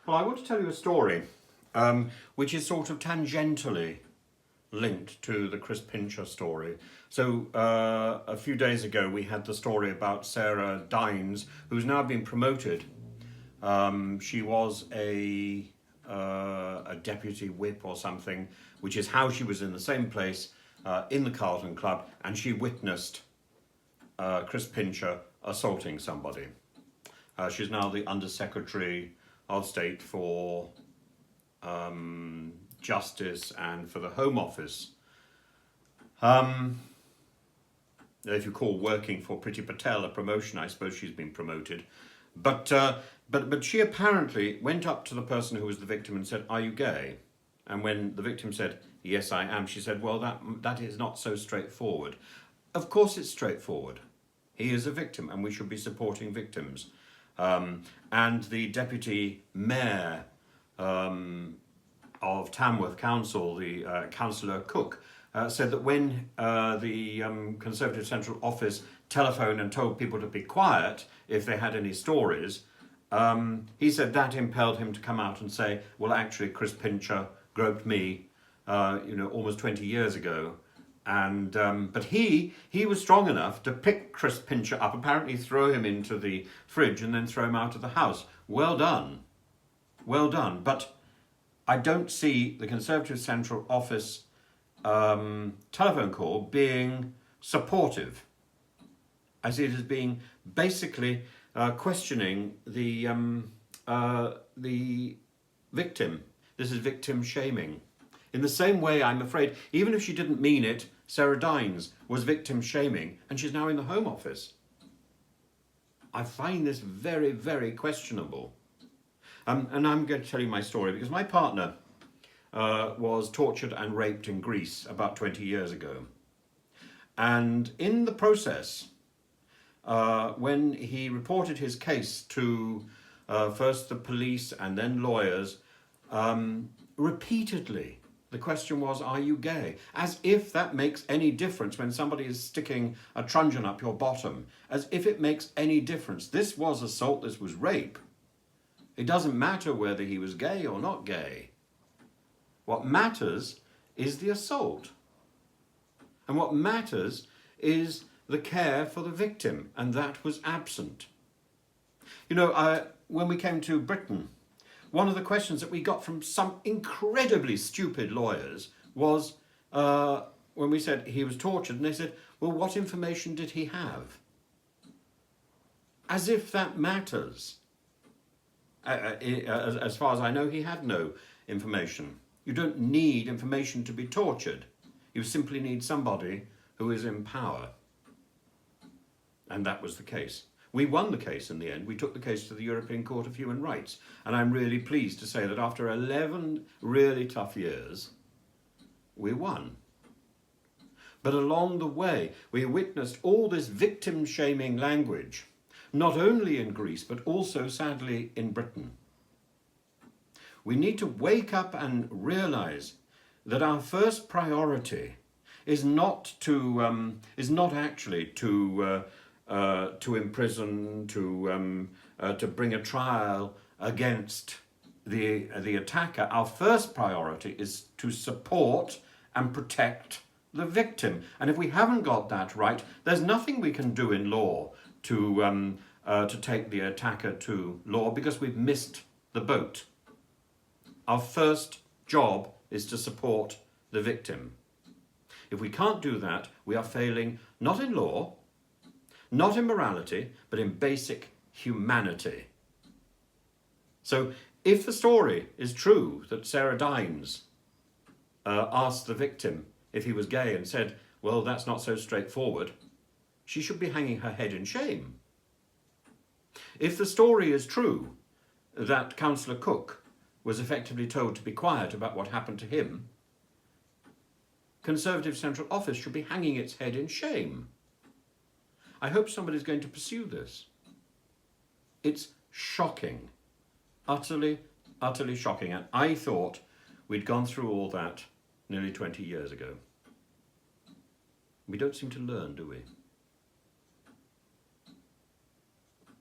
Well, I want to tell you a story which is sort of tangentially linked to the Chris Pincher story. So a few days ago we had the story about Sarah Dines, who's now been promoted. She was a deputy whip or something, which is how she was in the same place in the Carlton club, and she witnessed Chris Pincher assaulting somebody. She's now the Under Secretary of State for Justice and for the Home Office. If you call working for Priti Patel a promotion, I suppose she's been promoted. But she apparently went up to the person who was the victim and said, "Are you gay?" And when the victim said, "Yes, I am," she said, "Well, that is not so straightforward." Of course it's straightforward. He is a victim and we should be supporting victims. And the deputy mayor of Tamworth Council, the Councillor Cook, said that when the Conservative Central Office telephoned and told people to be quiet if they had any stories, he said that impelled him to come out and say, well, actually, Chris Pincher groped me, almost 20 years ago. And but he was strong enough to pick Chris Pincher up, apparently throw him into the fridge and then throw him out of the house. Well done. Well done. But I don't see the Conservative Central Office telephone call being supportive. I see it as being basically questioning the victim. This is victim shaming. In the same way, I'm afraid, even if she didn't mean it, Sarah Dines was victim shaming, and she's now in the Home Office. I find this very, very questionable. And I'm going to tell you my story, because my partner was tortured and raped in Greece about 20 years ago. And in the process, when he reported his case to first the police and then lawyers, repeatedly, the question was, are you gay? As if that makes any difference when somebody is sticking a truncheon up your bottom. As if it makes any difference. This was assault, this was rape. It doesn't matter whether he was gay or not gay. What matters is the assault. And what matters is the care for the victim, and that was absent. When we came to Britain, one of the questions that we got from some incredibly stupid lawyers was when we said he was tortured, and they said, well, what information did he have? As if that matters. As far as I know, he had no information. You don't need information to be tortured. You simply need somebody who is in power. And that was the case. We won the case in the end. We took the case to the European Court of Human Rights. And I'm really pleased to say that after 11 really tough years, we won. But along the way, we witnessed all this victim-shaming language, not only in Greece, but also, sadly, in Britain. We need to wake up and realise that our first priority is not actually to imprison, to bring a trial against the attacker. Our first priority is to support and protect the victim. And if we haven't got that right, there's nothing we can do in law to take the attacker to law, because we've missed the boat. Our first job is to support the victim. If we can't do that, we are failing not in law, not in morality, but in basic humanity. So if the story is true that Sarah Dines asked the victim if he was gay and said, well, that's not so straightforward, she should be hanging her head in shame. If the story is true that Councillor Cook was effectively told to be quiet about what happened to him, Conservative Central Office should be hanging its head in shame. I hope somebody's going to pursue this. It's shocking. Utterly, utterly shocking. And I thought we'd gone through all that nearly 20 years ago. We don't seem to learn, do we?